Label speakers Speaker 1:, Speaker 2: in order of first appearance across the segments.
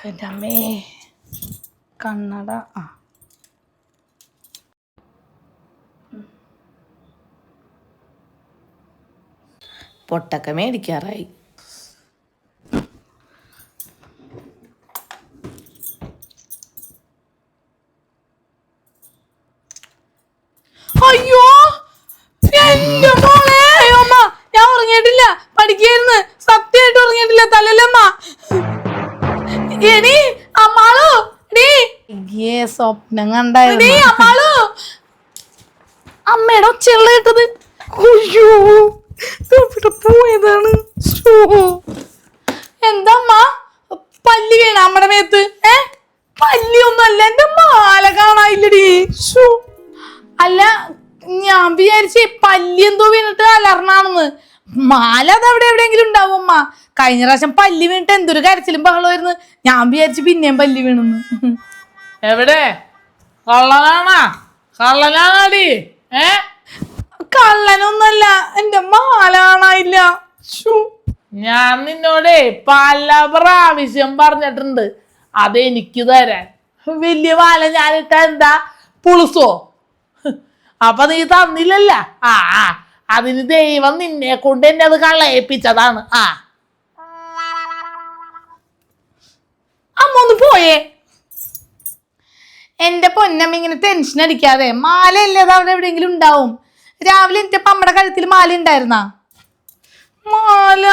Speaker 1: എൻ്റെ അമ്മേ കണ്ണട. പൊട്ടൊക്കെ മേടിക്കാറായി. അയ്യോ എന്റെ മോളെ, അമ്മ ഞാൻ ഉറങ്ങിയിട്ടില്ല, പഠിക്കായിരുന്നു, സത്യമായിട്ട് ഉറങ്ങിയിട്ടില്ല, തലല്ലമ്മ. എടീ അമ്മാളു, സ്വപ്നം കണ്ടായിരുന്നു അമ്മാളു. അമ്മയുടെ ഒച്ചയുള്ള കേട്ടത്. അയ്യോ ഇവിടെ പോയതാണ്. എന്താ അമ്മ, പല്ലി വീണ അമ്മയുടെ മേത്ത്? പല്ലിയൊന്നും അല്ല, എന്റെ മാല കാണാനില്ലടി. അല്ല ഞാൻ വിചാരിച്ചേ പല്ലി എന്തോ വീണിട്ട് അലർന്നാണെന്ന്. മാല അത് അവിടെ എവിടെയെങ്കിലും ഉണ്ടാവും അമ്മ. കഴിഞ്ഞ പ്രാവശ്യം പല്ലി വീണിട്ട് എന്തൊരു കരച്ചിലും ബഹളമായിരുന്നു. ഞാൻ വിചാരിച്ചു പിന്നെയും പല്ലി വീണെന്ന്.
Speaker 2: എവിടെ കള്ളനാണാ? കള്ളനാണാടി?
Speaker 1: കള്ളനൊന്നല്ല, എന്റെ മാല കാണാനില്ല.
Speaker 2: ഞാൻ നിന്നോടേ പല പ്രാവശ്യം പറഞ്ഞിട്ടുണ്ട് അതെനിക്ക് തരാൻ. വലിയ മാല ഞാനിട്ട എന്താ പുളുസോ? അപ്പൊ നീ തന്നില്ലല്ല. അതിന് ദൈവം നിന്നെ കൊണ്ട് എന്നെ അത് കള്ളയേപ്പിച്ചതാണ്.
Speaker 1: അമ്മ ഒന്ന് പോയേ. എന്റെ പൊന്നമ്മ ഇങ്ങനെ ടെൻഷൻ അടിക്കാതെ. മാല അല്ലേ, അത് അവിടെ എവിടെയെങ്കിലും ഉണ്ടാവും. രാവിലെ എന്റെ അമ്മയുടെ കഴുത്തിൽ മാല ഉണ്ടായിരുന്ന? മാല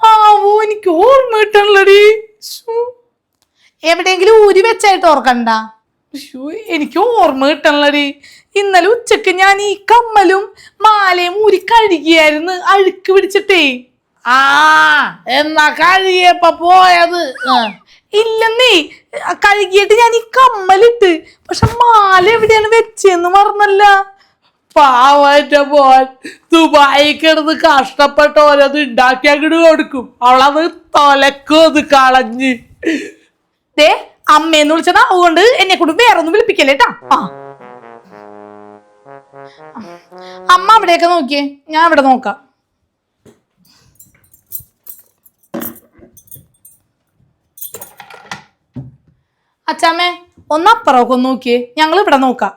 Speaker 1: ആവോ, എനിക്ക് ഓർമ്മ കിട്ടണല്ലടി. എവിടെയെങ്കിലും ഊരി വെച്ചായിട്ട് ഓർക്കണ്ട. എനിക്ക് ഓർമ്മ കിട്ടണല്ലടി. ഇന്നലെ ഉച്ചക്ക് ഞാൻ ഈ കമ്മലും മാലയും ഊരി കഴുകിയായിരുന്നു, അഴുക്ക് പിടിച്ചിട്ടേ.
Speaker 2: എന്നാ കഴുകിയപ്പോ പോയത്?
Speaker 1: ഇല്ലെന്നേ, കഴുകിയിട്ട് ഞാൻ ഈ കമ്മലിട്ട്, പക്ഷെ മാല എവിടെയാണ് വെച്ചെന്ന് മറന്നല്ല.
Speaker 2: പാവറ്റ പോൻ ദുബായി കിടന്ന് കഷ്ടപ്പെട്ട് ഓരോന്ന് ഉണ്ടാക്കി അങ്ങോട്ട് കൊടുക്കും. അവളത് തൊലക്കും അത് കളഞ്ഞ്.
Speaker 1: അമ്മയെന്ന് വിളിച്ചതാ, അതുകൊണ്ട് എന്നെ കൊണ്ട് വേറെ ഒന്നും വിളിപ്പിക്കല്ലേട്ടാ. അമ്മ അവിടെയൊക്കെ നോക്കിയേ, ഞാൻ ഇവിടെ നോക്കാം. അച്ഛാമ്മേ ഒന്നപ്പുറമൊക്കെ ഒന്ന് നോക്കിയേ, ഞങ്ങൾ ഇവിടെ നോക്കാം.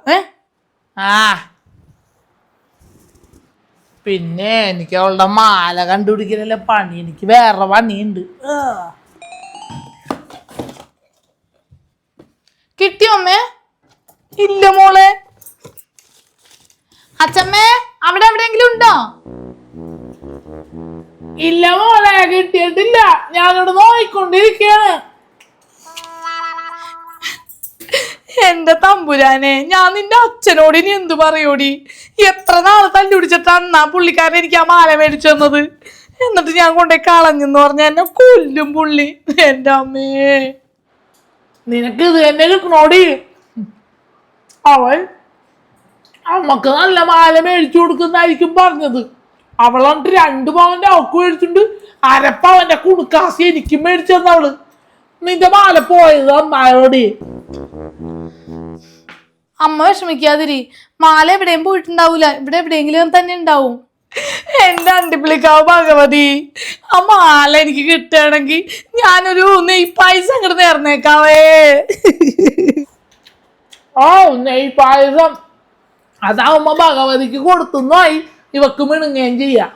Speaker 2: പിന്നെ എനിക്ക് അവളുടെ മാല കണ്ടുപിടിക്കലല്ലേ പണി, എനിക്ക് വേറെ പണിയുണ്ട്.
Speaker 1: കിട്ടിയോ അമ്മേ? ഇല്ല മോളെ. അച്ഛമ്മേ അവിടെ എവിടെയെങ്കിലും ഉണ്ടോ?
Speaker 2: ഇല്ല മോളെ, കിട്ടിയിട്ടില്ല. ഞാനിവിടെ നോയിക്കൊണ്ടിരിക്കുകയാണ്.
Speaker 1: എന്റെ തമ്പുരാനെ, ഞാൻ നിന്റെ അച്ഛനോട് ഇനി എന്തു പറയൂടി? എത്ര നാള് തല്ലുപിടിച്ചിട്ടാണ് പുള്ളിക്കാരൻ എനിക്ക് ആ മാല മേടിച്ചു തന്നത്. എന്നിട്ട് ഞാൻ കൊണ്ടേ കളഞ്ഞെന്ന് പറഞ്ഞ എന്നെ കൊല്ലും പുള്ളി. എന്റെ അമ്മേ,
Speaker 2: നിനക്ക് ഇത് തന്നെ കിട്ടണോടി. അവൻ അമ്മക്ക് നല്ല മാല മേടിച്ചു കൊടുക്കുന്നതായിരിക്കും പറഞ്ഞത്. അവളന്നിട്ട് 2 പവന്റെ അവക്ക് മേടിച്ചിട്ടുണ്ട്, അരപ്പവന്റെ കുണുക്കാസി എനിക്കും മേടിച്ചു തന്നവള്. നിന്റെ മാല പോയത് അമ്മായോടി.
Speaker 1: അമ്മ വിഷമിക്കാതിരി, മാല എവിടെയും പോയിട്ടുണ്ടാവൂല, ഇവിടെ എവിടെയെങ്കിലും തന്നെ ഉണ്ടാവും. എന്റെ അണ്ടിപ്പിളിക്കാവ് ഭഗവതി, ആ മാല എനിക്ക് കിട്ടുകയാണെങ്കിൽ ഞാനൊരു നെയ്പായസം അങ്ങോട്ട് നേർന്നേക്കാവേ.
Speaker 2: നെയ്പായസം അതാവുമ്പോ ഭഗവതിക്ക് കൊടുത്തുന്നായി, ഇവക്ക് മിണുങ്ങയും ചെയ്യാം.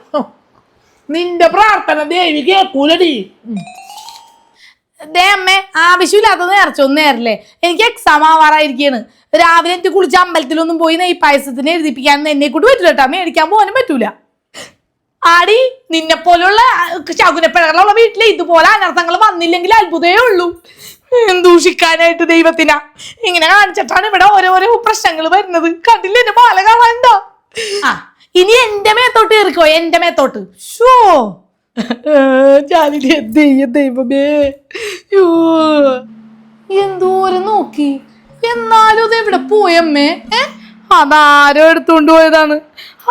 Speaker 2: നിന്റെ പ്രാർത്ഥന ദേവി കേക്കൂലടി.
Speaker 1: അമ്മേ, ആവശ്യമില്ലാത്തത് നേർച്ചൊന്നും നേരില്ലേ? എനിക്ക് എക്സാം ആവാറായിരിക്കാണ്. രാവിലെ എനിക്ക് കുളിച്ച് അമ്പലത്തിലൊന്നും പോയി നെയ്പായസത്തിന് എഴുതിപ്പിക്കാനൊന്നും എന്നെ കൊണ്ട് പറ്റൂല കേട്ടോ. മേടിക്കാൻ പോകാനും പറ്റൂല. ആടി, നിന്നെ പോലുള്ള ശകുനപ്പിഴകളുള്ള വീട്ടിലെ ഇതുപോലെ അനർത്ഥങ്ങൾ വന്നില്ലെങ്കിൽ അത്ഭുതമേ ഉള്ളൂ. ദൂഷിക്കാനായിട്ട് ദൈവത്തിനാ ഇങ്ങനെ കാണിച്ചിട്ടാണ് ഇവിടെ ഓരോരോ പ്രശ്നങ്ങൾ വരുന്നത്. കണ്ടില്ല എന്റെ മാല കാണാനുണ്ടോ? ഇനി എന്റെ മേത്തോട്ട് ഇറക്കോ, എന്റെ മേത്തോട്ട്. ദൈവമേ, എന്തോരം നോക്കി, എന്നാലും ഇത് എവിടെ പോയമ്മേ? അതാരോ എടുത്തോണ്ട് പോയതാണ്,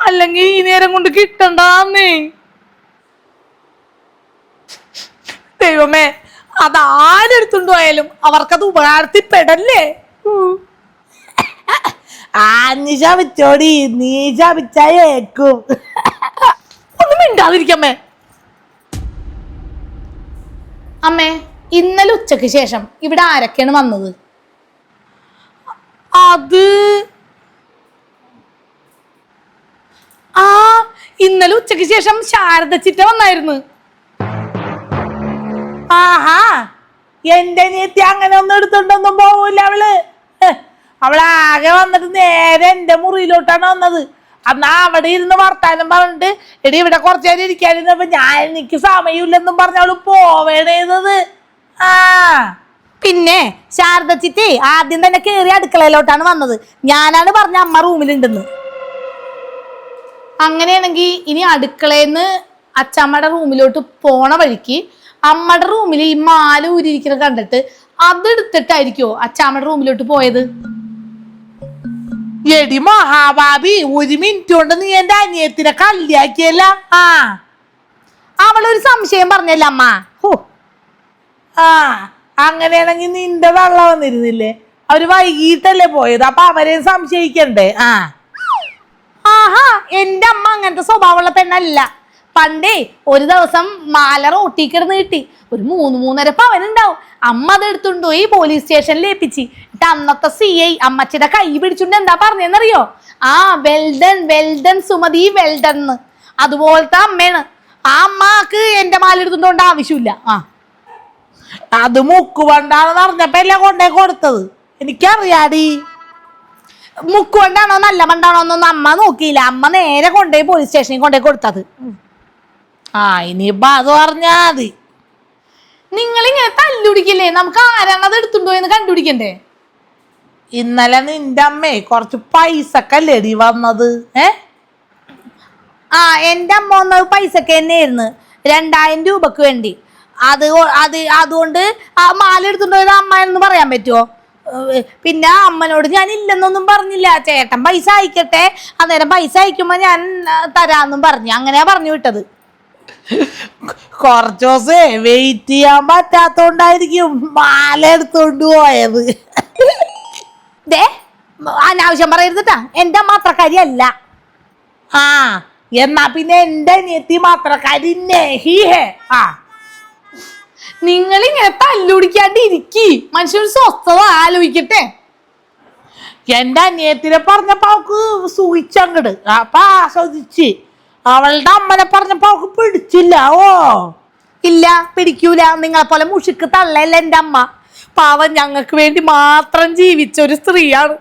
Speaker 1: അല്ലെങ്കിൽ ഈ നേരം കൊണ്ട് കിട്ടണ്ടേ. ദൈവമേ, അതാരെടുത്തുണ്ടു പോയാലും അവർക്കത് ഉപകാരത്തിൽ പെടല്ലേ.
Speaker 2: നീ ശപിച്ചോടി, നീ ശപിച്ചേക്കും.
Speaker 1: ഒന്നും മിണ്ടാതിരിക്കമ്മേ. അമ്മേ, ഇന്നലെ ഉച്ചക്ക് ശേഷം ഇവിടെ ആരൊക്കെയാണ് വന്നത്? അത് ഇന്നലെ ഉച്ചക്ക് ശേഷം ശാരദ ചിറ്റ വന്നായിരുന്നു.
Speaker 2: ആഹാ, എന്റെ നീത്തി അങ്ങനെ ഒന്നും എടുത്തോണ്ടൊന്നും പോവൂല അവള്. അവളാകെ വന്നിട്ട് നേരെ എന്റെ മുറിയിലോട്ടാണ് വന്നത്. അന്നാ അവിടെ ഇരുന്ന് വർത്താനം പറഞ്ഞിട്ട് എടി ഇവിടെ കുറച്ചു നേരം ഇരിക്കാനിരുന്നപ്പോ എനിക്ക് സമയമില്ലെന്നും പറഞ്ഞ അവള് പോവേണ്ടത്.
Speaker 1: പിന്നെ ശാരദ ചിറ്റേ ആദ്യം തന്നെ കേറി അടുക്കളയിലോട്ടാണ് വന്നത്. ഞാനാണ് പറഞ്ഞ അമ്മ റൂമിലുണ്ടെന്ന്. അങ്ങനെയാണെങ്കിൽ ഇനി അടുക്കളയിന്ന് അച്ചമ്മയുടെ റൂമിലോട്ട് പോണ വഴിക്ക് അമ്മയുടെ റൂമിൽ ഈ മാല ഊരിയിരിക്കുന്നത് കണ്ടിട്ട് അതെടുത്തിട്ടായിരിക്കോ അച്ചാമ്മയുടെ റൂമിലോട്ട് പോയത്?
Speaker 2: എടി മഹാഭാബി, 1 മിനിറ്റ് കൊണ്ട് നീ എന്റെ അനിയത്തിനെ കല്യാക്കിയല്ല.
Speaker 1: അവളൊരു സംശയം പറഞ്ഞല്ല അമ്മ.
Speaker 2: അങ്ങനെയാണെങ്കിൽ നിന്റെ വെള്ള വന്നിരുന്നില്ലേ? അവര് വൈകിട്ടല്ലേ പോയത്, അപ്പൊ അവരെ സംശയിക്കണ്ടേ?
Speaker 1: ആഹാ, എന്റെ അമ്മ അങ്ങനത്തെ സ്വഭാവമുള്ള പെണ്ണല്ല. പണ്ടേ ഒരു ദിവസം മാല റോട്ടി കിടന്ന് കിട്ടി. ഒരു 3-3.5 പവനുണ്ടാവും. അമ്മ അത് എടുത്തുകൊണ്ടുപോയി പോലീസ് സ്റ്റേഷനിൽ ഏൽപ്പിച്ച്. എന്നിട്ട് അന്നത്തെ CI അമ്മച്ചിയുടെ കൈ പിടിച്ചുകൊണ്ട് എന്താ പറഞ്ഞെന്നറിയോ? Well done well done Sumathi well done. അതുപോലത്തെ അമ്മയാണ്. ആ അമ്മക്ക് എന്റെ മാല എടുത്തുകൊണ്ട് ആവശ്യമില്ല.
Speaker 2: അത് മുക്കുവണ്ടാണെന്ന് അറിഞ്ഞപ്പോ എല്ലാം കൊണ്ടേ കൊടുത്തത്. എനിക്കറിയാടി.
Speaker 1: മുക്കുകൊണ്ടാണോ നല്ല മണ്ടാണോ എന്നൊന്നും അമ്മ നോക്കിയില്ല. അമ്മ നേരെ കൊണ്ടുപോയി പോലീസ് സ്റ്റേഷനിൽ കൊണ്ടുപോയി കൊടുത്തത്.
Speaker 2: ഇനിയിപ്പോ അത് പറഞ്ഞാ മതി.
Speaker 1: നിങ്ങളിങ്ങനെ തല്ലുപിടിക്കില്ലേ? നമുക്ക് ആരാണ് അത് എടുത്തുണ്ടോ എന്ന് കണ്ടുപിടിക്കണ്ടേ?
Speaker 2: ഇന്നലെ നിന്റെ അമ്മേ കുറച്ച് പൈസക്കല്ലേടി വന്നത്?
Speaker 1: എന്റെ അമ്മ വന്നത് പൈസക്ക് തന്നെയായിരുന്നു. 2000 രൂപക്ക് വേണ്ടി. അതുകൊണ്ട് ആ മാല എടുത്തുണ്ടോയത് അമ്മ എന്ന് പറയാൻ പറ്റുമോ? പിന്നെ അമ്മനോട് ഞാൻ ഇല്ലെന്നൊന്നും പറഞ്ഞില്ല. ചേട്ടൻ പൈസ അയക്കട്ടെ, അന്നേരം പൈസ അയക്കുമ്പോ ഞാൻ തരാന്നും പറഞ്ഞു. അങ്ങനെയാ പറഞ്ഞു വിട്ടത്.
Speaker 2: കുറച്ചു ദിവസേ വെയിറ്റ് ചെയ്യാൻ പറ്റാത്തോണ്ടായിരിക്കും മാല എടുത്തോണ്ട് പോയത്.
Speaker 1: അനാവശ്യം പറയരുതട്ടാ. എന്റെ അമ്മ അത്രക്കാരിയല്ല.
Speaker 2: എന്നാ പിന്നെ എന്റെ അനിയത്തി മാത്രക്കാരി.
Speaker 1: നിങ്ങളിങ്ങനെ തല്ലുപിടിക്കാണ്ട് ഇരിക്കി. മനുഷ്യർ സ്വസ്ഥത ആലോചിക്കട്ടെ.
Speaker 2: എന്റെ അനിയത്തിനെ പറഞ്ഞപ്പോ അവക്ക് സൂചിച്ചങ്ങട്, അപ്പൊ ആസ്വദിച്ച്. അവളുടെ അമ്മനെ പറഞ്ഞപ്പോ അവക്ക് പിടിച്ചില്ല.
Speaker 1: ഇല്ല, പിടിക്കൂല. നിങ്ങളെ പോലെ മുഷിക്ക് തള്ളയല്ല എന്റെ അമ്മ. പാവം, ഞങ്ങൾക്ക് വേണ്ടി മാത്രം ജീവിച്ച ഒരു സ്ത്രീയാണ്.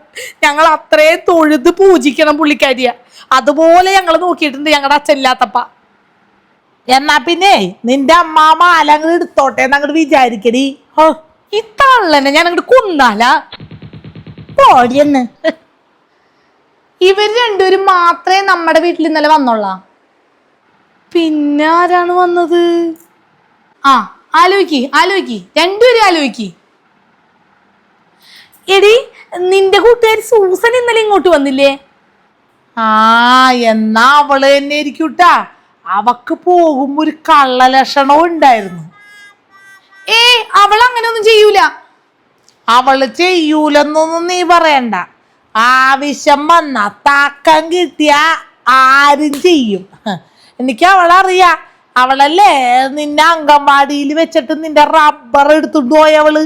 Speaker 1: ഞങ്ങൾ അത്രയും തൊഴുത് പൂജിക്കണം പുള്ളിക്കാരിയ. അതുപോലെ ഞങ്ങൾ നോക്കിയിട്ടുണ്ട് ഞങ്ങളുടെ അച്ഛനില്ലാത്തപ്പ.
Speaker 2: എന്നാ പിന്നെ നിന്റെ അമ്മ മാല അങ്ങോട്ട് എടുത്തോട്ടെ എന്നങ്ങോട്ട് വിചാരിക്കടി.
Speaker 1: ഈ തള്ളനെ ഞാൻ അങ്ങോട്ട് കൊന്നാല പോടിയെന്ന്. ഇവര് രണ്ടുപേരും മാത്രമേ നമ്മുടെ വീട്ടിൽ ഇന്നലെ വന്നോളാം. പിന്നെ ആരാണ് വന്നത്? ആലോചിക്ക് രണ്ടുപേരും ആലോചിക്ക്. എടി, നിന്റെ കൂട്ടുകാരി സൂസൻ ഇന്നലെ ഇങ്ങോട്ട് വന്നില്ലേ?
Speaker 2: എന്നാ അവള് തന്നെ ഇരിക്കൂട്ടാ. അവക്ക് പോകുമ്പോ ഒരു കള്ള ലക്ഷണവും ഉണ്ടായിരുന്നു.
Speaker 1: അവൾ അങ്ങനെ ഒന്നും ചെയ്യൂല.
Speaker 2: അവള് ചെയ്യൂലെന്നൊന്നും നീ പറയണ്ട. ആവശ്യം വന്ന താക്കം കിട്ടിയ ആരും ചെയ്യും. എനിക്ക് അവളറിയാം. അവളല്ലേ നിന്നെ അങ്കൻവാടിയിൽ വെച്ചിട്ട് നിന്റെ റബ്ബർ എടുത്തുകൊണ്ട് പോയവള്.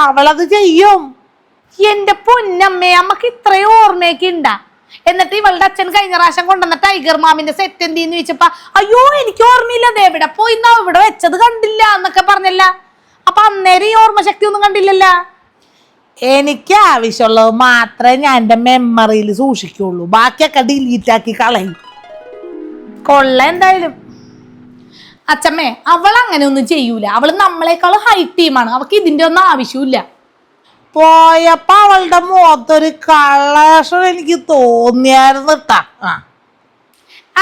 Speaker 2: അവളത് ചെയ്യും.
Speaker 1: എന്റെ പൊന്നമ്മേ, അമ്മക്ക് ഇത്രയും ഓർമ്മയൊക്കെ ഉണ്ടാ? എന്നിട്ട് ഇവളുടെ അച്ഛൻ കഴിഞ്ഞ പ്രാവശ്യം കൊണ്ടുവന്ന ടൈഗർ മാമിന്റെ സെറ്റ് എന്തെന്ന് ചോദിച്ചപ്പോ അയ്യോ എനിക്ക് ഓർമ്മയില്ല, എവിടെ പോയി ഇവിടെ വെച്ചത് കണ്ടില്ല എന്നൊക്കെ പറഞ്ഞല്ല. അപ്പൊ അന്നേരം ഈ ഓർമ്മ ശക്തി ഒന്നും കണ്ടില്ലല്ല.
Speaker 2: എനിക്ക് ആവശ്യമുള്ളത് മാത്രമേ ഞാൻ എന്റെ മെമ്മറിയിൽ സൂക്ഷിക്കുള്ളൂ. ബാക്കിയൊക്കെ ഡിലീറ്റ് ആക്കി കളയും.
Speaker 1: കൊള്ള എന്തായാലും. അച്ഛമ്മേ, അവൾ അങ്ങനെ ഒന്നും ചെയ്യൂല. അവള് നമ്മളെക്കാൾ ഹൈ ടീമാണ്. അവൾക്ക് ഇതിന്റെ ഒന്നും ആവശ്യമില്ല.
Speaker 2: പോയപ്പോ അവളുടെ മുഖത്തൊരു കള്ളേഷം എനിക്ക് തോന്നിയായിരുന്നു കേട്ടാ.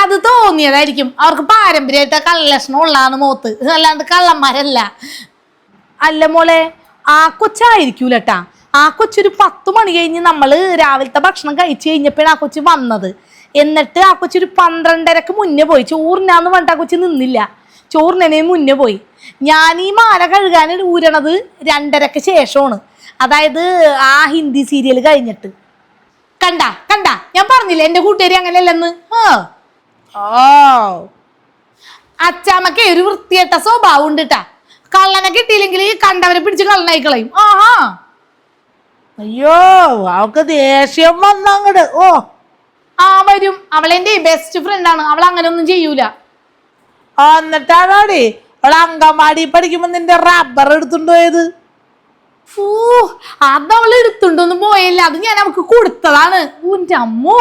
Speaker 1: അത് തോന്നിയതായിരിക്കും. അവർക്ക് പാരമ്പര്യമായിട്ട് കള്ളലക്ഷണം ഉള്ളതാണ് മുഖത്ത്, അല്ലാണ്ട് കള്ളന്മാരല്ല. അല്ല മോളെ, ആ കൊച്ചായിരിക്കൂലട്ടാ. ആ കൊച്ചൊരു 10 മണി കഴിഞ്ഞ് നമ്മള് രാവിലത്തെ ഭക്ഷണം കഴിച്ചു കഴിഞ്ഞപ്പോഴാണ് ആ കൊച്ച് വന്നത്. എന്നിട്ട് ആ കൊച്ചൊരു 12:30ക്ക് മുന്നേ പോയി. ചോറിനാന്ന് പറഞ്ഞിട്ട് ആ കൊച്ച് നിന്നില്ല. ചോറിനെ മുന്നേ പോയി. ഞാൻ ഈ മാല കഴുകാൻ ഊരണത് 2:30-ക്ക് ശേഷമാണ്. അതായത് ആ ഹിന്ദി സീരിയൽ കഴിഞ്ഞിട്ട്. കണ്ട കണ്ട ഞാൻ പറഞ്ഞില്ലേ എന്റെ കൂട്ടുകാരി അങ്ങനെയല്ലെന്ന്. അച്ചാമ്മക്ക് ഒരു വൃത്തിയേട്ട സ്വഭാവം ഉണ്ട് കേട്ടാ. കള്ളനെ കിട്ടിയില്ലെങ്കിൽ കണ്ടവരെ പിടിച്ച് കള്ളനായിക്കളയും.
Speaker 2: അയ്യോ അവക്ക് ദേഷ്യം വന്നങ്ങട്.
Speaker 1: വരും. അവളെന്റെ ബെസ്റ്റ് ഫ്രണ്ട് ആണ്. അവൾ അങ്ങനെ ഒന്നും ചെയ്യൂല.
Speaker 2: എന്നിട്ടാണോടി അവള് അങ്കമാടി പഠിക്കുമ്പോ നിന്റെ റബ്ബർ എടുത്തുണ്ടോ പോയത്?
Speaker 1: അതവള് എടുത്തുണ്ടോന്നും പോയല്ല, അത് ഞാൻ അവക്ക് കൊടുത്തതാണ്. ഊന്റെ അമ്മോ.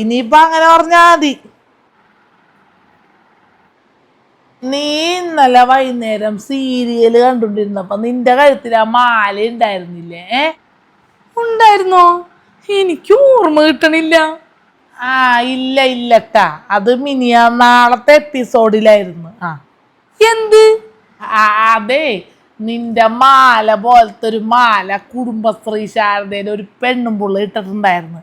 Speaker 2: ഇനിയിപ്പൊ അങ്ങനെ പറഞ്ഞാ മതി. നീ ഇന്നലെ വൈകുന്നേരം സീരിയല് കണ്ടോണ്ടിരുന്നപ്പോ നിന്റെ കഴുത്തിൽ ആ മാല ഉണ്ടായിരുന്നില്ലേ?
Speaker 1: ഉണ്ടായിരുന്നോ? എനിക്ക് ഓർമ്മ കിട്ടണില്ല.
Speaker 2: ഇല്ല ഇല്ലട്ടാ, അത് നാളത്തെ എപ്പിസോഡിലായിരുന്നു.
Speaker 1: എന്ത്?
Speaker 2: അതെ, നിന്റെ മാല പോലത്തെ ഒരു മാല കുടുംബശ്രീ ശാരദയിൽ ഒരു പെണ്ണും പുള്ള ഇട്ടിട്ടുണ്ടായിരുന്നു.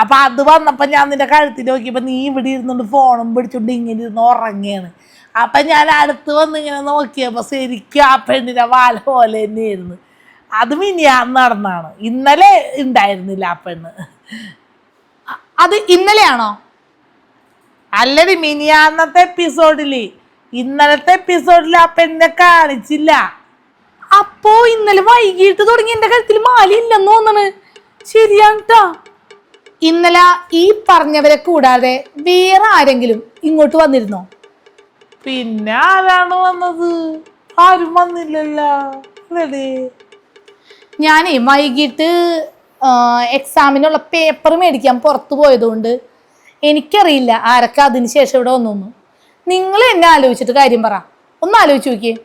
Speaker 2: അപ്പൊ അത് വന്നപ്പോ ഞാൻ നിന്റെ കഴുത്തിൽ നോക്കിയപ്പോ നീ ഇവിടെ ഇരുന്നുകൊണ്ട് ഫോണും പിടിച്ചോണ്ട് ഇങ്ങനെ ഇരുന്ന് ഉറങ്ങിയാണ്. അപ്പൊ ഞാൻ അടുത്ത് വന്ന് ഇങ്ങനെ നോക്കിയപ്പോ ശരിക്കും ആ പെണ്ണിന്റെ മാല പോലെ തന്നെയായിരുന്നു. അത് മിനിയാന്ന് നടന്നാണ്, ഇന്നലെ ഉണ്ടായിരുന്നില്ല ആ പെണ്ണ്.
Speaker 1: അത് ഇന്നലെയാണോ?
Speaker 2: അല്ലടി, മിനിയാന്നത്തെ എപ്പിസോഡില്. ഇന്നലത്തെ എപ്പിസോഡിൽ ആ പെണ്ണിനെ കാണിച്ചില്ല.
Speaker 1: അപ്പോ ഇന്നലെ വൈകിട്ട് തുടങ്ങി എന്റെ കഴുത്തിൽ മാല ഇല്ലെന്ന് തോന്നണ്. ശരിയാട്ടാ. ഇന്നലെ ഈ പറഞ്ഞവരെ കൂടാതെ വേറെ ആരെങ്കിലും ഇങ്ങോട്ട് വന്നിരുന്നോ?
Speaker 2: പിന്നെ ആരാണ് വന്നത്? ആരും വന്നില്ലല്ലോ.
Speaker 1: ഞാനേ വൈകിട്ട് എക്സാമിനുള്ള പേപ്പർ മേടിക്കാൻ പുറത്തു പോയതുകൊണ്ട് എനിക്കറിയില്ല ആരൊക്കെ അതിന് ശേഷം ഇവിടെ വന്നു. നിങ്ങൾ എന്നെ ആലോചിച്ചിട്ട് കാര്യം പറ. ഒന്ന് ആലോചിച്ച് നോക്കിയേ.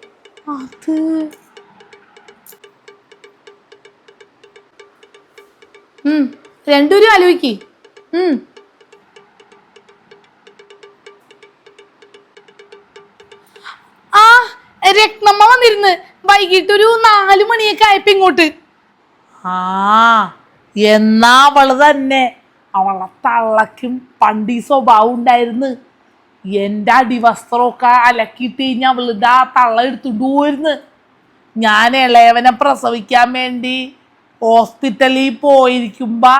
Speaker 1: രണ്ടുപേരും ആലോചിക്കേ. രത്നമ്മ വന്നിരുന്ന് വൈകിട്ട് ഒരു 4 മണിയൊക്കെ ആയപ്പോ ഇങ്ങോട്ട്.
Speaker 2: എന്നാ അവള് തന്നെ. അവളെ തള്ളക്കും പണ്ടി സ്വഭാവം ഉണ്ടായിരുന്നു. എൻ്റെ അടിവസ്ത്രമൊക്കെ അലക്കിയിട്ട് കഴിഞ്ഞാൽ അവളിത് ആ തള്ള എടുത്തുകൊണ്ട് പോയിരുന്നു. ഞാൻ ഇളയവനെ പ്രസവിക്കാൻ വേണ്ടി ഹോസ്പിറ്റലിൽ പോയിരിക്കുമ്പോ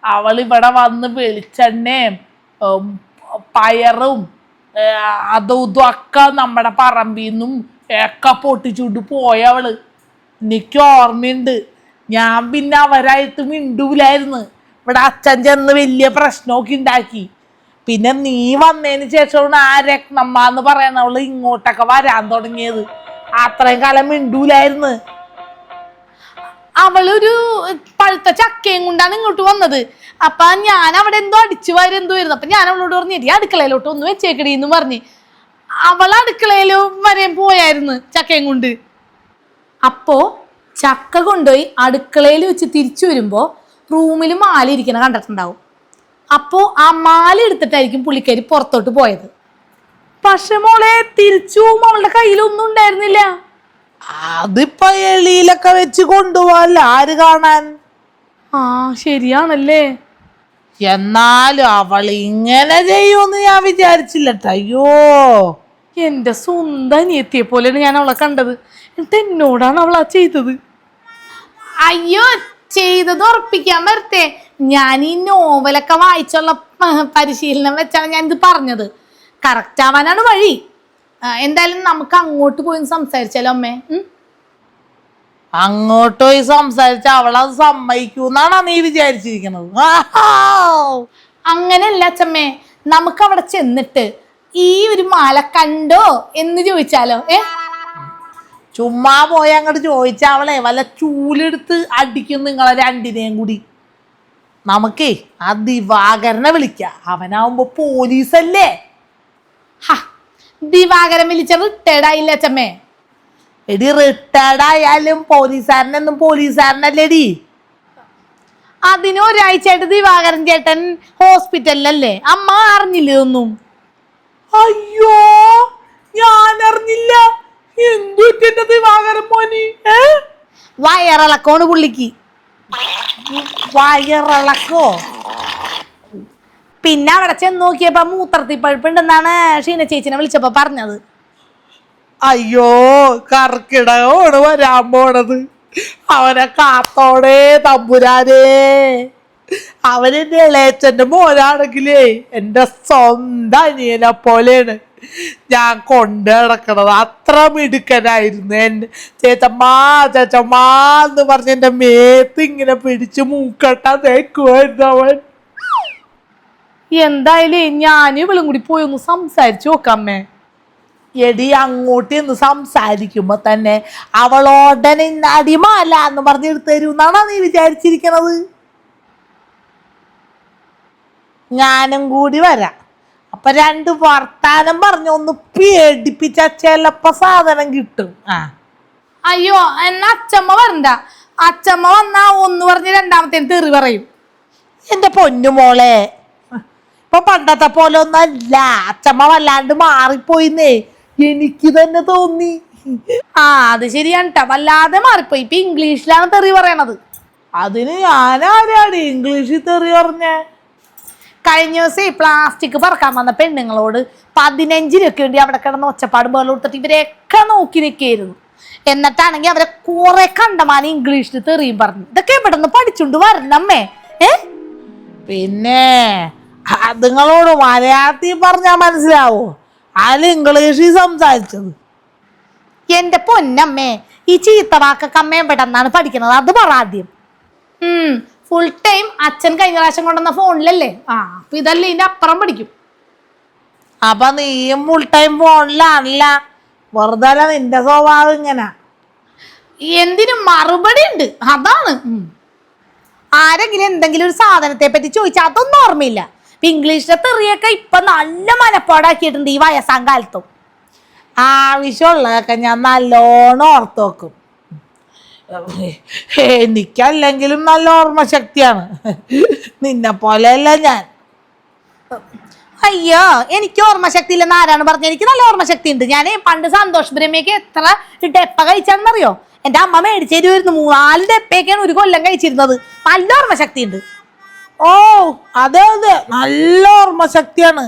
Speaker 2: അവൾ ഇവിടെ വന്ന് വെളിച്ചെണ്ണയും പയറും അതും ഇതും ഒക്കെ നമ്മുടെ പറമ്പിൽ നിന്നും ഒക്കെ പൊട്ടിച്ചുകൊണ്ട് പോയവള്. എനിക്ക് ഓർമ്മയുണ്ട്. ഞാൻ പിന്നെ അവരായിട്ട് മിണ്ടൂലായിരുന്നു. ഇവിടെ അച്ഛൻ ചെന്ന് വലിയ പ്രശ്നമൊക്കെ ഉണ്ടാക്കി. പിന്നെ നീ വന്നതിന് ശേഷമാണ് ആ രത്നമ്മ എന്ന് പറയണവള് ഇങ്ങോട്ടൊക്കെ വരാൻ തുടങ്ങിയത്. അത്രയും കാലം മിണ്ടൂലായിരുന്നു.
Speaker 1: അവളൊരു പഴുത്ത ചക്കയും കൊണ്ടാണ് ഇങ്ങോട്ട് വന്നത്. അപ്പൊ ഞാൻ അവിടെ എന്തോ അടിച്ചു വാരി എന്തോ ആയിരുന്നു. അപ്പൊ ഞാൻ അവളോട് പറഞ്ഞു, എടി അടുക്കളയിലോട്ട് ഒന്ന് വെച്ചേക്കടിന്ന് പറഞ്ഞ് അവൾ അടുക്കളയിലോ വരെയും പോയായിരുന്നു ചക്കയും കൊണ്ട്. അപ്പോ ചക്ക കൊണ്ടുപോയി അടുക്കളയിൽ വെച്ച് തിരിച്ചു വരുമ്പോ റൂമിൽ മാല ഇരിക്കണ കണ്ടിട്ടുണ്ടാവും. അപ്പോ ആ മാല എടുത്തിട്ടായിരിക്കും പുള്ളിക്കാരി പുറത്തോട്ട് പോയത്. പക്ഷെ മോളെ തിരിച്ചു പോകുമ്പോ അവളുടെ കയ്യിലൊന്നും ഉണ്ടായിരുന്നില്ല.
Speaker 2: അതിപ്പോ എളിയിലൊക്കെ വെച്ച് കൊണ്ടുപോവല്ല, ആര് കാണാൻ?
Speaker 1: ശരിയാണല്ലേ.
Speaker 2: എന്നാലും അവൾ ഇങ്ങനെ ചെയ്യുമെന്ന് ഞാൻ വിചാരിച്ചില്ലട്ടോ. അയ്യോ,
Speaker 1: എന്റെ സ്വന്തം അനിയത്തിയെ പോലെയാണ് ഞാൻ അവളെ കണ്ടത്. എന്നിട്ട് എന്നോടാണ് അവൾ ആ ചെയ്തത്. അയ്യോ, ചെയ്തത് ഉറപ്പിക്കാൻ വരട്ടെ. ഞാൻ ഈ നോവലൊക്കെ വായിച്ചുള്ള പരിശീലനം വെച്ചാണ് ഞാൻ ഇത് പറഞ്ഞത്. കറക്റ്റ് ആവാനാണ് വഴി. എന്തായാലും നമുക്ക് അങ്ങോട്ട് പോയി സംസാരിച്ചാലോ അമ്മേ?
Speaker 2: അങ്ങോട്ട് പോയി സംസാരിച്ച അവളത് സമ്മതിക്കൂന്നാണോ നീ വിചാരിച്ചിരിക്കണത്?
Speaker 1: അങ്ങനെയല്ല അച്ഛമ്മേ, നമുക്ക് അവിടെ ചെന്നിട്ട് ഈ ഒരു മാല കണ്ടോ എന്ന് ചോദിച്ചാലോ?
Speaker 2: ചുമ്മാ പോയി അങ്ങോട്ട് ചോദിച്ച അവളെ വല്ല ചൂലെടുത്ത് അടിക്കും നിങ്ങളെ രണ്ടിനെയും കൂടി. നമുക്കേ ആ ദിവാകരനെ വിളിക്കാം. അവനാവുമ്പോ പോലീസല്ലേ.
Speaker 1: ദിവാകരൻ വിളിച്ച റിട്ടയർഡ് ആയില്ല അച്ഛമ്മേ.
Speaker 2: എടി റിട്ടയർഡ് ആയാലും പോലീസുകാരനൊന്നും പോലീസുകാരനല്ലേടി.
Speaker 1: അതിന് ഒരാഴ്ചയായിട്ട് ദിവാകരൻ ചേട്ടൻ ഹോസ്പിറ്റലിലല്ലേ. അമ്മ അറിഞ്ഞില്ല ഒന്നും?
Speaker 2: അയ്യോ, ഞാൻ അറിഞ്ഞില്ല. എന്തു ദിവാകരൻ മോനി?
Speaker 1: വയറിളക്കോണ് പുള്ളിക്ക്.
Speaker 2: വയറിളക്കോ?
Speaker 1: പിന്നെ അവിടെ ചെന്ന് നോക്കിയപ്പോ മൂത്രത്തിൽ പഴുപ്പുണ്ടെന്നാണ് ഷീന ചേച്ചിനെ വിളിച്ചപ്പോ പറഞ്ഞത്.
Speaker 2: അയ്യോ, കർക്കിടകമാണ് വരാൻ പോണത്. അവനെ കാത്തോടെ തമ്പുരാനേ. അവനെന്റെ ഇളയച്ചന്റെ മോനാണെങ്കിലേ എന്റെ സ്വന്തം അനിയനെ പോലെയാണ് ഞാൻ കൊണ്ട് നടക്കണത്. അത്ര മിടുക്കനായിരുന്നു. എന്റെ ചേച്ചമ്മാ എന്ന് പറഞ്ഞ എന്റെ മേത്ത് ഇങ്ങനെ പിടിച്ച് മൂക്കട്ട തേക്കുമായിരുന്നു അവൻ.
Speaker 1: എന്തായാലും ഞാൻ ഇവളും കൂടി പോയി ഒന്ന് സംസാരിച്ചു നോക്കാമ്മേ.
Speaker 2: എടി, അങ്ങോട്ട് എന്ന് സംസാരിക്കുമ്പോ തന്നെ അവളോടനെ അടിമാല എന്ന് പറഞ്ഞെടുത്ത് തരുമെന്നാണോ നീ വിചാരിച്ചിരിക്കണത്? ഞാനും കൂടി വരാം. അപ്പൊ 2 വർത്താനം പറഞ്ഞൊന്ന് പേടിപ്പിച്ച ചിലപ്പോ സാധനം കിട്ടും.
Speaker 1: അയ്യോ, എന്നാ അച്ചമ്മ വരണ്ട. അച്ചമ്മ വന്നാ ഒന്ന് പറഞ്ഞ് രണ്ടാമത്തെ തെറി പറയും.
Speaker 2: എന്റെ പൊന്നു മോളെ, ഇപ്പൊ പണ്ടത്തെ പോലെ ഒന്നല്ല. അച്ചമ്മ വല്ലാണ്ട് മാറിപ്പോയിന്നേ എനിക്ക് തന്നെ തോന്നി.
Speaker 1: അത് ശരിയാണ് ട്ടാ, വല്ലാതെ മാറിപ്പോയി. ഇപ്പൊ ഇംഗ്ലീഷിലാണ് തെറി പറയണത്.
Speaker 2: അതിന് ഞാനാരാണ് ഇംഗ്ലീഷിൽ തെറി പറഞ്ഞേ?
Speaker 1: കഴിഞ്ഞ ദിവസം പ്ലാസ്റ്റിക് പറക്കാൻ വന്ന പെണ്ണുങ്ങളോട് 15 രൂപയ്ക്ക് വേണ്ടി അവിടെ കിടന്ന് ഒച്ചപ്പാട് പോലെ കൊടുത്തിട്ട് ഇവരെയൊക്കെ നോക്കി നിൽക്കുകയായിരുന്നു. എന്നിട്ടാണെങ്കിൽ അവരെ കുറെ കണ്ടമാനം ഇംഗ്ലീഷിൽ തെറിയും പറഞ്ഞു. ഇതൊക്കെ ഇവിടെ നിന്ന് പഠിച്ചുകൊണ്ട് വരണമ്മേ.
Speaker 2: പിന്നെ അതുങ്ങളോട് മലയാളത്തിൽ പറഞ്ഞാൽ മനസ്സിലാവോ? അതിൽ ഇംഗ്ലീഷിൽ സംസാരിച്ചത്.
Speaker 1: എന്റെ പൊന്നമ്മേ, ഈ ചീത്ത വാക്കൊക്കെ അമ്മ എവിടെ നിന്നാണ് പഠിക്കുന്നത്? അത് പറ ആദ്യം. ഫുൾ ടൈം അച്ഛൻ കഴിഞ്ഞ പ്രാവശ്യം കൊണ്ടുവന്ന ഫോണിലല്ലേ? അപ്പൊ ഇതല്ലേ ഇതിന്റെ അപ്പുറം പഠിക്കും.
Speaker 2: അപ്പൊ നീയും ഫുൾ ടൈം ഫോണിലാണല്ല. വെറുതെ നിന്റെ സ്വഭാവം ഇങ്ങനെ.
Speaker 1: എന്തിനും മറുപടി ഉണ്ട്, അതാണ്. ആരെങ്കിലും എന്തെങ്കിലും ഒരു സാധനത്തെ പറ്റി ചോദിച്ചാൽ അതൊന്നും ഓർമ്മയില്ല. ഇംഗ്ലീഷിലെ തെറിയൊക്കെ ഇപ്പൊ നല്ല മനപ്പാടാക്കിയിട്ടുണ്ട് ഈ വയസ്സാം കാലത്തും.
Speaker 2: ആവശ്യമുള്ളതൊക്കെ ഞാൻ നല്ലോണം ഓർത്ത് വെക്കും. എനിക്കല്ലെങ്കിലും നല്ല ഓർമ്മശക്തിയാണ്. നിന്നെ പോലെയല്ല ഞാൻ.
Speaker 1: അയ്യോ, എനിക്ക് ഓർമ്മശക്തി ഇല്ലെന്ന് ആരാണ് പറഞ്ഞത്? എനിക്ക് നല്ല ഓർമ്മശക്തി ഉണ്ട്. ഞാൻ പണ്ട് സന്തോഷ് ബ്രഹ്മയ്ക്ക് എത്ര ഡെപ്പ കഴിച്ചാണെന്നറിയോ? എൻ്റെ അമ്മ മേടിച്ചു തരുമായിരുന്നു. 3-4 ഡെപ്പയൊക്കെയാണ് ഒരു കൊല്ലം കഴിച്ചിരുന്നത്. നല്ല ഓർമ്മശക്തി ഉണ്ട്.
Speaker 2: ഓ, അതെ അതെ, നല്ല ഓർമ്മശക്തിയാണ്.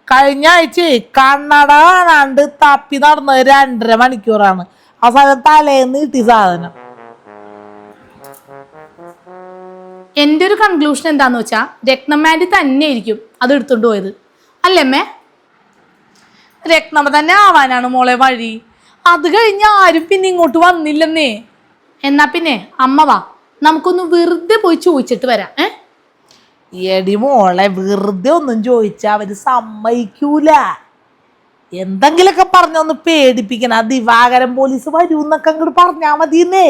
Speaker 2: കഴിഞ്ഞ ആഴ്ച കണ്ണട കാണാണ്ട് തപ്പി നടന്നത് 2.5 മണിക്കൂറാണ്. അവസാനം തലേന്ന് കിട്ടിയ സാധനം.
Speaker 1: എൻ്റെ ഒരു കൺക്ലൂഷൻ എന്താന്ന് വെച്ചാൽ രത്നമ്മേൻ്റെ തന്നെ ആയിരിക്കും അത് എടുത്തോണ്ട് പോയത്, അല്ലേ അമ്മേ? രത്നമ്മ തന്നെ ആവാനാണ് മോളെ വഴി. അത് കഴിഞ്ഞ് ആരും പിന്നെ ഇങ്ങോട്ട് വന്നില്ലെന്നേ. എന്നാ പിന്നെ അമ്മ വാ, നമുക്കൊന്ന് വെറുതെ പോയി ചോദിച്ചിട്ട് വരാം.
Speaker 2: എടി മോളെ, വെറുതെ ഒന്നും ചോദിച്ചാ അവര് സമ്മതിക്കൂല. എന്തെങ്കിലൊക്കെ പറഞ്ഞൊന്ന് പേടിപ്പിക്കണം. ദിവാകരൻ പോലീസ് വരൂന്നൊക്കെ അങ്ങോട്ട് പറഞ്ഞാ മതിയെന്നേ.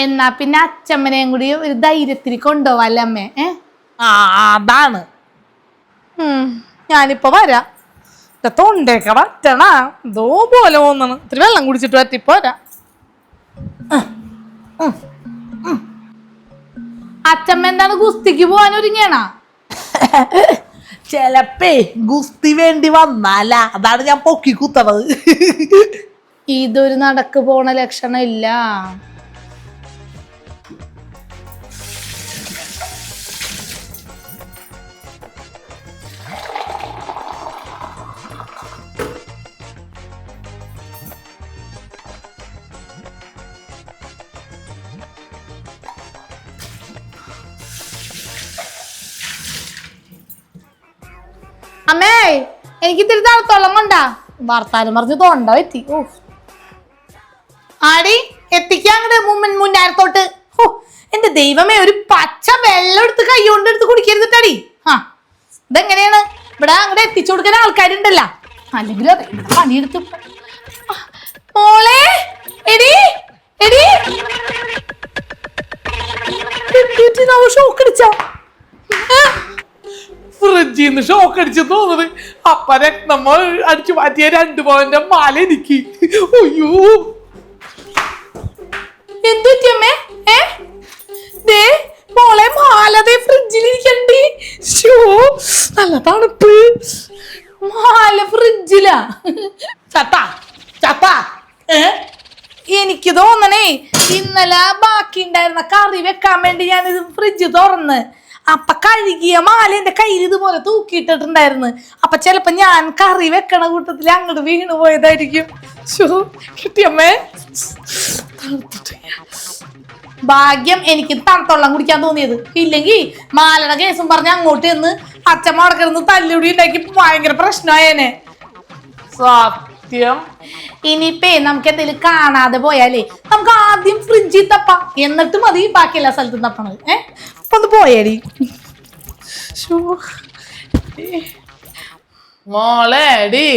Speaker 1: എന്നാ പിന്നെ അച്ഛമ്മനെയും കൂടി ഒരു ധൈര്യത്തിന് കൊണ്ടുപോവാല്ലേ അമ്മേ?
Speaker 2: അതാണ്.
Speaker 1: ഞാനിപ്പോ വരാം. തൊണ്ടയൊക്കെ വറ്റണ എന്തോ പോലെ തോന്നണം. ഇത്തിരി വെള്ളം കുടിച്ചിട്ട് വറ്റിപ്പോ വരാം. അച്ഛമ്മ എന്താണ് ഗുസ്തിക്ക് പോവാൻ ഒരുങ്ങിയണ?
Speaker 2: ചെലപ്പേ ഗുസ്തി വേണ്ടി വന്നാല, അതാണ് ഞാൻ പൊക്കി കുത്തണത്.
Speaker 1: ഇതൊരു നടക്ക് പോണ ലക്ഷണം ഇല്ല. അമ്മേ, എനിക്ക് ഇത്തിരി തണുത്തോളം കൊണ്ടാ. വർത്താനം പറഞ്ഞ് തൊണ്ട എത്തി. ആടി എത്തിക്കാ അങ്ങോട്ട് മുന്നേരത്തോട്ട്. എന്റെ ദൈവമേ, ഒരു പച്ച വെള്ളം എടുത്ത് കൈ കൊണ്ട് എടുത്ത് കുടിക്കരുതിട്ടടി. ഇതെങ്ങനെയാണ് ഇവിടെ അങ്ങോട്ട് എത്തിച്ചു കൊടുക്കാൻ ആൾക്കാരുണ്ടല്ല? അല്ലെങ്കിൽ അതെ ഇവിടെ പണിയെടുത്ത്. മോളെ, എടി എടി, ഷോക്ക് അടിച്ച
Speaker 2: ഫ്രിഡ്ജിൽ നിന്ന് ഷോക്ക് അടിച്ചു തോന്നുന്നത്. അപ്പ രക്തമ്മ അടിച്ചു മാറ്റിയ 2 പവന്റെ മാല എനിക്ക്. അയ്യോ,
Speaker 1: എന്തുറ്റമ്മേ? മോളെ, മാലതേ ഫ്രിഡ്ജിലിരിക്കണ്ടി. നല്ല തണുപ്പ്. മാല ഫ്രിഡ്ജിലാ.
Speaker 2: ചത്ത.
Speaker 1: എനിക്ക് തോന്നണേ ഇന്നലെ ബാക്കി ഉണ്ടായിരുന്ന കറി വെക്കാൻ വേണ്ടി ഞാനിത് ഫ്രിഡ്ജ് തുറന്ന് അപ്പൊ കഴുകിയ മാല എന്റെ കയ്യിൽ ഇതുപോലെ തൂക്കിയിട്ടിട്ടുണ്ടായിരുന്നു. അപ്പൊ ചിലപ്പോ ഞാൻ കറി വെക്കണ കൂട്ടത്തിൽ അങ്ങോട്ട് വീണു പോയതായിരിക്കും. ശോ, കിട്ടിയമ്മേ. ഭാഗ്യം എനിക്ക് തണുത്തോളം കുടിക്കാൻ തോന്നിയത്. ഇല്ലെങ്കിൽ മാലയുടെ കേസും പറഞ്ഞ് അങ്ങോട്ട് ചെന്ന് അച്ഛൻ മടക്കിരുന്ന് തല്ലുടി ഉണ്ടാക്കി ഭയങ്കര പ്രശ്നമായേനെ.
Speaker 2: സത്യം.
Speaker 1: ഇനിയിപ്പേ നമുക്ക് എന്തെങ്കിലും കാണാതെ പോയാലേ നമുക്ക് ആദ്യം ഫ്രിഡ്ജിൽ തപ്പാം, എന്നിട്ട് മതി ബാക്കി എല്ലാ സ്ഥലത്തും തപ്പണത്. അപ്പൊ ഒന്ന് പോയേടി.
Speaker 2: മോളേടി,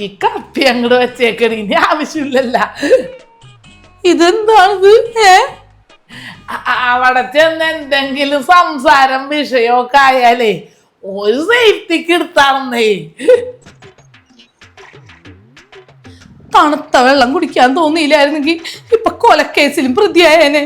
Speaker 2: ഈ കപ്പി അങ്ങോട്ട് വെച്ചേക്കടി, ഇനി ആവശ്യമില്ലല്ല.
Speaker 1: ഇതെന്താണിത്?
Speaker 2: അവിടെ ചെന്ന് എന്തെങ്കിലും സംസാരം വിഷയമൊക്കെ ആയാലേ ഒരു സേഫ്റ്റിക്ക് എടുത്താണെന്നേ.
Speaker 1: തണുത്ത വെള്ളം കുടിക്കാൻ തോന്നിയില്ലായിരുന്നെങ്കിൽ ഇപ്പൊ കൊലക്കേസിലും പ്രതിയായേനെ.